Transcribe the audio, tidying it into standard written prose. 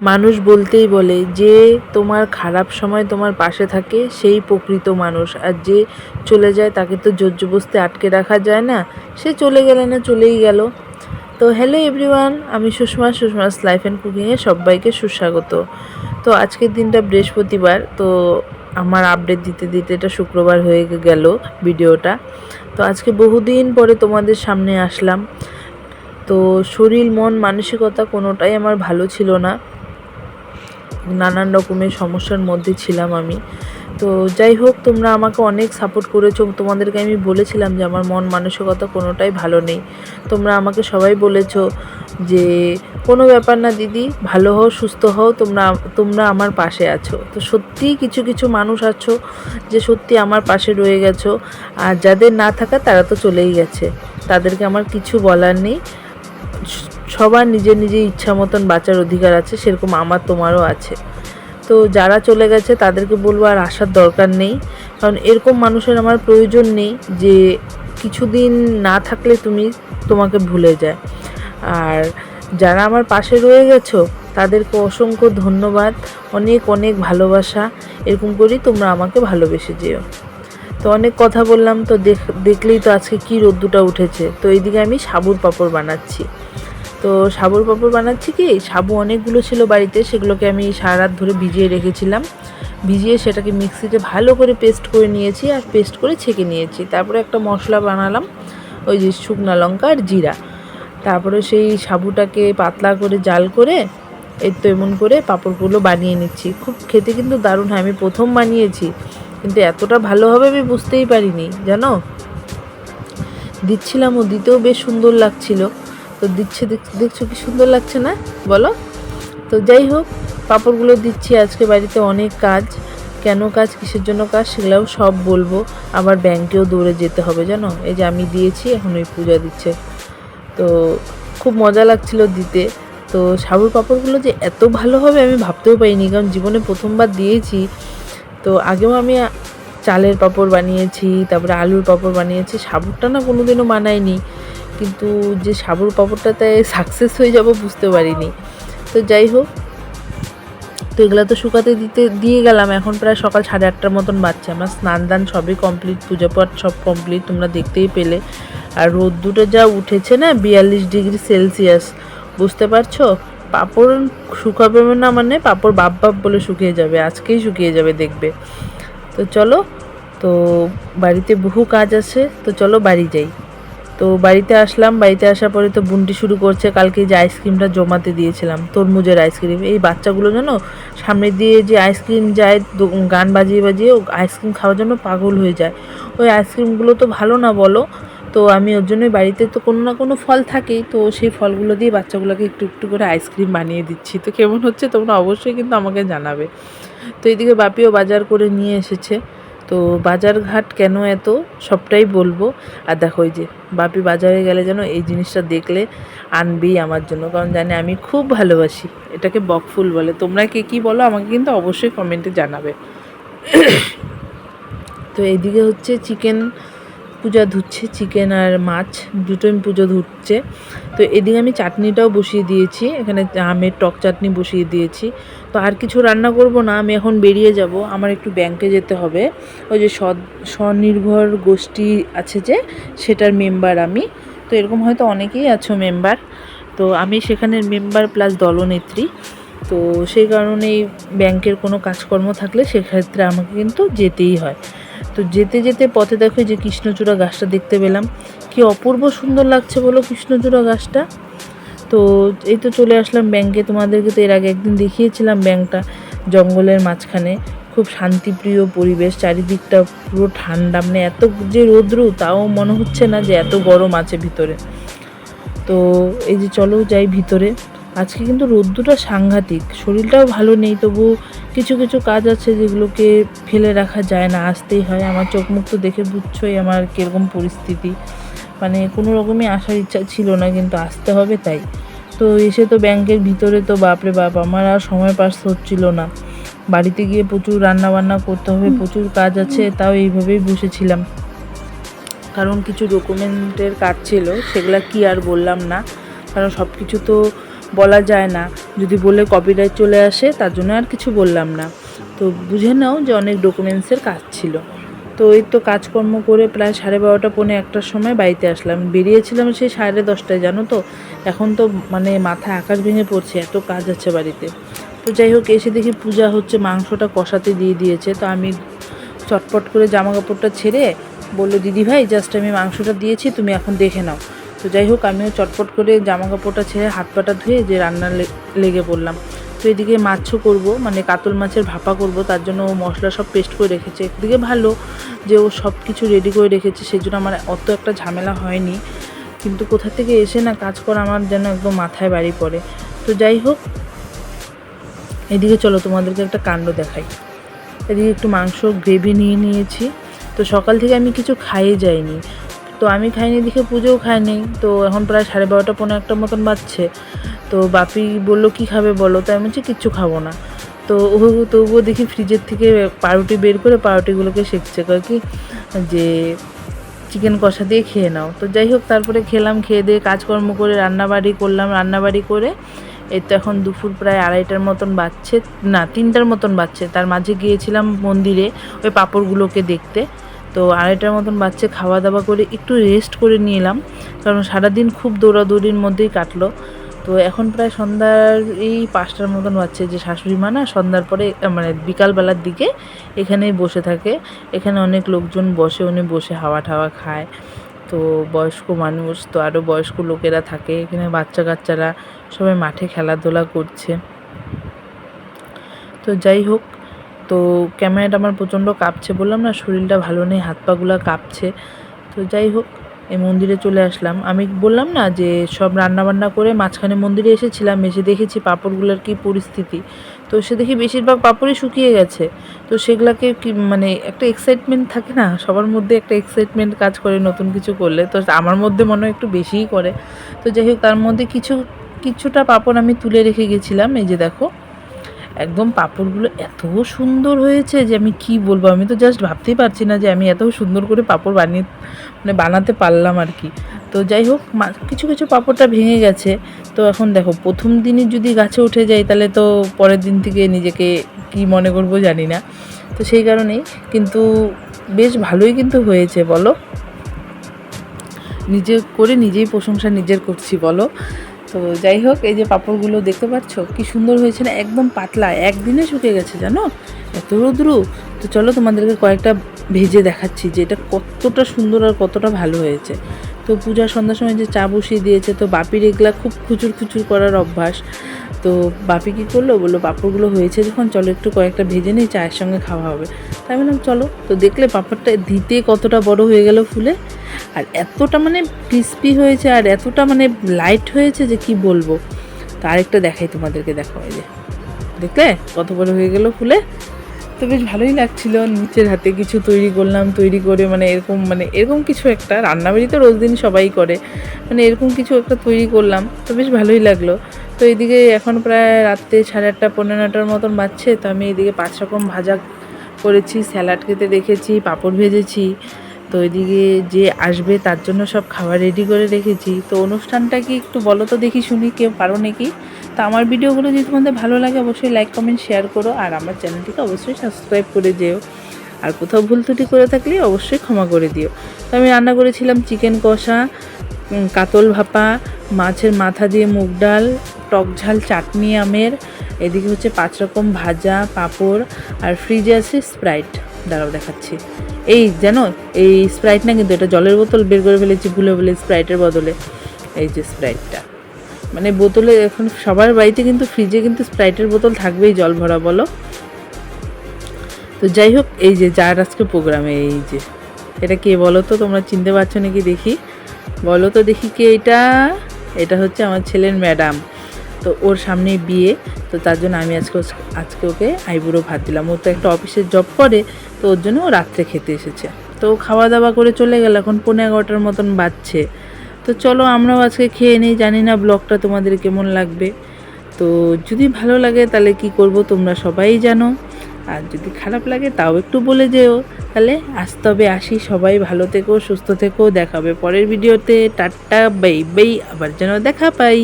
মানুষ বলতেই বলে যে তোমার খারাপ সময় তোমার পাশে থাকে সেই প্রকৃত মানুষ, আর যে চলে যায় তাকে তো জোর জবরদস্তি আটকে রাখা যায় না। সে চলে গেলে না চলেই গেল। তো হ্যালো এভরিওয়ান, আমি সুষমাস লাইফ অ্যান্ড কুকিংয়ে সবাইকে সুস্বাগত। তো আজকের দিনটা বৃহস্পতিবার, তো আমার আপডেট দিতে দিতে এটা শুক্রবার হয়ে গেল ভিডিওটা। তো আজকে বহুদিন পরে তোমাদের সামনে আসলাম। তো শরীর মন মানসিকতা কোনোটাই আমার ভালো ছিল না, নানান রকমের সমস্যার মধ্যে ছিলাম আমি। তো যাই হোক, তোমরা আমাকে অনেক সাপোর্ট করেছো। তোমাদেরকে আমি বলেছিলাম যে আমার মন মানসিকতা কোনোটাই ভালো নেই। তোমরা আমাকে সবাই বলেছো যে কোনো ব্যাপার না দিদি, ভালো হও সুস্থ হও, তোমরা তোমরা আমার পাশে আছো। তো সত্যিই কিছু কিছু মানুষ আছো যে সত্যি আমার পাশে রয়ে গেছো, আর যাদের না থাকা তারা তো চলেই গেছে, তাদেরকে আমার কিছু বলার নেই। সবার নিজের নিজের ইচ্ছা মতন বাঁচার অধিকার আছে, সেরকম আমার তোমারও আছে। তো যারা চলে গেছে তাদেরকে বলবো আর আসার দরকার নেই, কারণ এরকম মানুষের আমার প্রয়োজন নেই যে কিছুদিন না থাকলে তোমাকে ভুলে যায়। আর যারা আমার পাশে রয়ে গেছো তাদেরকে অসংখ্য ধন্যবাদ, অনেক অনেক ভালোবাসা। এরকম করেই তোমরা আমাকে ভালোবেসে যেও। তো অনেক কথা বললাম, তো দেখলেই তো আজকে কি রোদ্দুটা উঠেছে। তো এইদিকে আমি সাবুর পাঁপড় বানাচ্ছি। তো সাবুর পাঁপড় বানাচ্ছি কি, সাবু অনেকগুলো ছিল বাড়িতে, সেগুলোকে আমি সারা রাত ধরে ভিজিয়ে রেখেছিলাম। ভিজিয়ে সেটাকে মিক্সিতে ভালো করে পেস্ট করে নিয়েছি, আর পেস্ট করে ছেঁকে নিয়েছি। তারপরে একটা মশলা বানালাম, ওই যে শুকনো লঙ্কা আর জিরা। তারপরে সেই সাবুটাকে পাতলা করে জাল করে এই তো এমন করে পাঁপড়গুলো বানিয়ে নিচ্ছি। খুব খেতে কিন্তু দারুণ হয়। আমি প্রথম বানিয়েছি, কিন্তু এতটা ভালো হবে আমি বুঝতেই পারিনি জানো। দিচ্ছিলাম ও দিতেও বেশ সুন্দর লাগছিল। তো দেখছো কি সুন্দর লাগছে না বলো। তো যাই হোক, পাঁপড়গুলো দিচ্ছি। আজকে বাড়িতে অনেক কাজ, কেন কাজ কিসের জন্য কাজ সেগুলোও সব বলবো। আবার ব্যাংকেও দৌড়ে যেতে হবে জানো। এই যে আমি দিয়েছি, এখন ওই পূজা দিচ্ছে। তো খুব মজা লাগছিল দিতে। তো সাবুর পাঁপড়গুলো যে এত ভালো হবে আমি ভাবতেও পারিনি, কারণ জীবনে প্রথমবার দিয়েছি। তো আগেও আমি চালের পাঁপড় বানিয়েছি, তারপরে আলুর পাঁপড় বানিয়েছি, সাবুরটা না কোনোদিনও বানাইনি। কিন্তু যে সাবুর পাঁপড়টাতে সাকসেস হয়ে যাব বুঝতে পারিনি। তো যাই হোক, তো এগুলো তো শুকাতে দিয়ে গেলাম। এখন প্রায় সকাল 8:30টার মতন বাজছে। আমার স্নান দান সবই কমপ্লিট, পূজা পাঠ সব কমপ্লিট, তোমরা দেখতেই পেলে। আর রোদ্দুটা যা উঠেছে না, 42°C, বুঝতে পারছো। পাঁপড় শুকাবে না মানে পাঁপড় বাপ বাপ বলে শুকিয়ে যাবে, আজকেই শুকিয়ে যাবে দেখবে। তো চলো, তো বাড়িতে বহু কাজ আছে, তো চলো বাড়ি যাই। তো বাড়িতে আসলাম, বাড়িতে আসার পরে তো বুনটি শুরু করছে। কালকে যে আইসক্রিমটা জমাতে দিয়েছিলাম, তরমুজের আইসক্রিম, এই বাচ্চাগুলো জানো সামনে দিয়ে যে আইসক্রিম যায় গান বাজিয়ে বাজিয়ে আইসক্রিম খাওয়ার জন্য পাগল হয়ে যায়। ওই আইসক্রিমগুলো তো ভালো না বলো। তো আমি ওর জন্যই বাড়িতে তো কোনো না কোনো ফল থাকেই, তো সেই ফলগুলো দিয়ে বাচ্চাগুলোকে একটু একটু করে আইসক্রিম বানিয়ে দিচ্ছি। তো কেমন হচ্ছে তোমরা অবশ্যই কিন্তু আমাকে জানাবে। তো এইদিকে বাপিও বাজার করে নিয়ে এসেছে। তো বাজার ঘাট কেন এত সবটাই বলবো। আর দেখো, ওই যে বাপি বাজারে গেলে যেন এই জিনিসটা দেখলে আনবেই আমার জন্য, কারণ জানে আমি খুব ভালোবাসি। এটাকে বকফুল বলে। তোমরা কে কী বলো আমাকে কিন্তু অবশ্যই কমেন্টে জানাবে। তো এইদিকে হচ্ছে চিকেন পূজা ধুচ্ছে, চিকেন আর মাছ দুটোই পুজো ধুচ্ছে। তো এদিকে আমি চাটনিটাও বসিয়ে দিয়েছি, এখানে আমের টক চাটনি বসিয়ে দিয়েছি। তো আর কিছু রান্না করব না, আমি এখন বেরিয়ে যাব। আমার একটু ব্যাংকে যেতে হবে। ওই যে স্বনির্ভর গোষ্ঠী আছে যে, সেটার মেম্বার আমি। তো এরকম হয়তো অনেকেই আছো মেম্বার, তো আমি সেখানের মেম্বার প্লাস দলনেত্রী। তো সেই কারণেই ব্যাংকের কোনো কাজকর্ম থাকলে সেক্ষেত্রে আমাকে কিন্তু যেতেই হয়। তো যেতে যেতে পথে দেখো যে কৃষ্ণচূড়া গাছটা দেখতে পেলাম, কি অপূর্ব সুন্দর লাগছে বলো কৃষ্ণচূড়া গাছটা। তো এই তো চলে আসলাম ব্যাংকে। তোমাদেরকে তো এর আগে একদিন দেখিয়েছিলাম ব্যাংকটা জঙ্গলের মাঝখানে, খুব শান্তিপ্রিয় পরিবেশ, চারিদিকটা পুরো ঠান্ডা, মানে এত যে রৌদ্র তাও মনে হচ্ছে না যে এত গরম আছে ভিতরে। তো এই যে চলো যাই ভিতরে। আজকে কিন্তু রোদ্দুটা সাংঘাতিক, শরীরটাও ভালো নেই, তবু কিছু কিছু কাজ আছে যেগুলোকে ফেলে রাখা যায় না, আসতেই হয়। আমার চোখ মুখ তো দেখে বুঝছোই আমার কীরকম পরিস্থিতি, মানে কোনো রকমই আসার ইচ্ছা ছিল না, কিন্তু আসতে হবে তাই। তো এসে তো ব্যাংকের ভিতরে তো বাপরে বাপ, আমার আর সময় পাস হচ্ছিল না। বাড়িতে গিয়ে প্রচুর রান্না বান্না করতে হবে, প্রচুর কাজ আছে, তাও এইভাবেই বসেছিলাম। কারণ কিছু ডকুমেন্টের কাজ ছিল, সেগুলা কি আর বললাম না, কারণ সব কিছু তো বলা যায় না, যদি বলে কপিরাইট চলে আসে, তার জন্য আর কিছু বললাম না। তো বুঝে নাও যে অনেক ডকুমেন্টসের কাজ ছিল। তো এই তো কাজকর্ম করে প্রায় 12:30 পৌনে 1টার সময় বাড়িতে আসলাম। বেরিয়েছিলাম সেই 10:30টায়, জানো তো। এখন তো মানে মাথায় আকাশ ভেঙে পড়ছে, এত কাজ আছে বাড়িতে। তো যাই হোক, এসে দেখি পূজা হচ্ছে, মাংসটা কষাতে দিয়ে দিয়েছে। তো আমি চটপট করে জামা কাপড়টা ছেড়ে বললো, দিদিভাই জাস্ট আমি মাংসটা দিয়েছি, তুমি এখন দেখে নাও। তো যাই হোক, আমিও চটপট করে জামা কাপড়টা ছেড়ে হাত পাটা ধুয়ে যে রান্না লেগে পড়লাম। তো এদিকে মাছও করব, মানে কাতল মাছের ভাপা করব, তার জন্য ও মশলা সব পেস্ট করে রেখেছে। একদিকে ভালো যে ও সব কিছু রেডি করে রেখেছে, সেজন্য আমার অত একটা ঝামেলা হয়নি। কিন্তু কোথা থেকে এসে না কাজ করা আমার যেন একদম মাথায় বাড়ি পড়ে। তো যাই হোক, এদিকে চলো তোমাদেরকে একটা কাণ্ড দেখাই। এদিকে একটু মাংস গ্রেভি নিয়ে নিয়েছি। তো সকাল থেকে আমি কিছু খাইয়ে যাইনি, তো আমি খাইনি দেখে পুজোও খায়নি। তো এখন প্রায় 12:30 পৌনে 1টার মতন বাজছে। তো বাপি বলল, কি খাবে বলো? তাই আমি বলছি কিচ্ছু খাবো না। তো তবুও দেখি ফ্রিজের থেকে পাউরুটি বের করে পাউরুটিগুলোকে সেঁকছে, কয় কি যে চিকেন কষা দিয়ে খেয়ে নাও। তো যাই হোক, তারপরে খেলাম, খেয়ে দিয়ে কাজকর্ম করে রান্নাবাড়ি করলাম। রান্নাবাড়ি করে এই তো এখন দুপুর প্রায় 2:30টার মতন বাজছে, না 3টার মতন বাজছে। তার মাঝে গিয়েছিলাম মন্দিরে ওই পাঁপড়গুলোকে দেখতে। তো 2:30টার মতন বাজছে, খাওয়া দাওয়া করে একটু রেস্ট করে নিলাম, কারণ সারাদিন খুব দৌড়াদৌড়ির মধ্যেই কাটলো। তো এখন প্রায় সন্ধ্যার এই 5টার মতন বাজছে। যে শাশুড়ি মা না সন্ধ্যার পরে মানে বিকালবেলার দিকে এখানেই বসে থাকে। এখানে অনেক লোকজন বসে, উনি বসে হাওয়া ঠাওয়া খায়। তো বয়স্ক মানুষ, তো আরও বয়স্ক লোকেরা থাকে এখানে, বাচ্চা কাচ্চারা সবাই মাঠে খেলাধুলা করছে। তো যাই হোক, তো ক্যামেরাটা আমার প্রচণ্ড কাঁপছে, বললাম না শরীরটা ভালো নেই, হাত পাগুলো কাঁপছে। তো যাই হোক, এই মন্দিরে চলে আসলাম। আমি বললাম না যে সব রান্নাবান্না করে মাঝখানে মন্দিরে এসেছিলাম, এসে দেখেছি পাঁপড়গুলোর কী পরিস্থিতি। তো সে দেখি বেশিরভাগ পাঁপড়ই শুকিয়ে গেছে। তো সেগুলাকে কি মানে একটা এক্সাইটমেন্ট থাকে না, সবার মধ্যে একটা এক্সাইটমেন্ট কাজ করে নতুন কিছু করলে। তো আমার মধ্যে মনে হয় একটু বেশিই করে। তো যাই হোক, তার মধ্যে কিছুটা পাঁপড় আমি তুলে রেখে গেছিলাম। এই যে দেখো, একদম পাঁপড়গুলো এত সুন্দর হয়েছে যে আমি কি বলবো, আমি তো জাস্ট ভাবতেই পারছি না যে আমি এত সুন্দর করে পাঁপড় বানাতে পারলাম আর কি। তো যাই হোক, কিছু কিছু পাঁপড়টা ভেঙে গেছে। তো এখন দেখো, প্রথম দিনই যদি গাছে উঠে যাই তাহলে তো পরের দিন থেকে নিজেকে কি মনে করব জানি না। তো সেই কারণেই কিন্তু বেশ ভালোই কিন্তু হয়েছে বলো, নিজে করে নিজেই প্রশংসা নিজের করছি বলো। তো যাই হোক, এই যে পাঁপড়গুলো দেখতে পাচ্ছ কি সুন্দর হয়েছে না, একদম পাতলা, একদিনে শুকিয়ে গেছে জানো, এত রোদ্রু। তো চলো তোমাদেরকে কয়েকটা ভেজে দেখাচ্ছি যে এটা কতটা সুন্দর আর কতটা ভালো হয়েছে। তো পূজার সন্ধ্যার সময় যে চা বসিয়ে দিয়েছে, তো বাপির এগুলা খুব খুচুর খুচুর করার অভ্যাস। তো বাপি কী করলো, বললো পাঁপড়গুলো হয়েছে যখন, চলো একটু কয়েকটা ভেজে নিই, চায়ের সঙ্গে খাওয়া হবে। তাই বললাম চলো। তো দেখলে পাঁপড়টা দিতে কতটা বড় হয়ে গেল ফুলে, আর এতটা মানে ক্রিস্পি হয়েছে, আর এতটা মানে লাইট হয়েছে যে কি বলবো। তো আরেকটা দেখাই তোমাদেরকে, দেখো এই যে দেখলে কত বড় হয়ে গেল ফুলে। তো বেশ ভালোই লাগছিল। নিচের হাতে কিছু তৈরি করলাম, তৈরি করে মানে এরকম কিছু একটা, রান্নাবাড়ি তো রোজ দিন সবাই করে, মানে এরকম কিছু একটা তৈরি করলাম। তো বেশ ভালোই লাগলো। তো এদিকে এখন প্রায় রাত্রে 8:30 পৌনে 9টার মতন বাজছে। তো আমি এদিকে 5 রকম ভাজা করেছি, স্যালাড খেতে রেখেছি, পাঁপড় ভেজেছি। তো এদিকে যে আসবে তার জন্য সব খাবার রেডি করে রেখেছি। তো অনুষ্ঠানটা কি একটু বলো তো দেখি, শুনি কেউ পারো নাকি। তো আমার ভিডিওগুলো যদি তোমাদের ভালো লাগে অবশ্যই লাইক কমেন্ট শেয়ার করো, আর আমার চ্যানেলটিকে অবশ্যই সাবস্ক্রাইব করে যেও। আর কোথাও ভুল ত্রুটি করে থাকলে অবশ্যই ক্ষমা করে দিও। তো আমি রান্না করেছিলাম চিকেন কষা, কাতল ভাপা, মাছের মাথা দিয়ে মুগ ডাল, টক ঝাল চাটনি আমের, এদিকে হচ্ছে 5 রকম ভাজা, পাঁপড়, আর ফ্রিজে আছে স্প্রাইট। দাঁড়াও দেখাচ্ছি। এই জানো, এই স্প্রাইট না কিন্তু, এটা জলের বোতল বের করে ফেলেছি ভুলে বলে স্প্রাইটের বদলে। এই যে স্প্রাইটটা, মানে বোতলে এখন সবার বাড়িতে কিন্তু ফ্রিজে কিন্তু স্প্রাইটের বোতল থাকবেই জল ভরা বলো। তো যাই হোক, এই যে যার আজকে প্রোগ্রামে, এই যে এটা কে বলো তো, তোমরা চিনতে পারছো নাকি দেখি, বলো তো দেখি কে এটা। এটা হচ্ছে আমার ছেলের ম্যাডাম। তো ওর সামনে বিয়ে, তো তার জন্য আমি আজকে ওকে আইবুড়ো ভাত দিলাম। ও তো একটা অফিসের জব করে, তো ওর জন্য ও রাত্রে খেতে এসেছে। তো খাওয়া দাওয়া করে চলে গেল, এখন 11:15 মতন বাজছে। তো চলো আমরাও আজকে খেয়ে নিই। জানি না ব্লগটা তোমাদের কেমন লাগবে। তো যদি ভালো লাগে তাহলে কি করব তোমরা সবাই জানো, আর যদি খারাপ লাগে তাও একটু বলে যেও। তাহলে আজ তবে আসি, সবাই ভালো থেকো, সুস্থ থেকো, দেখাবে পরের ভিডিওতে। টাটা বাই বাই, আবার যেন দেখা পাই।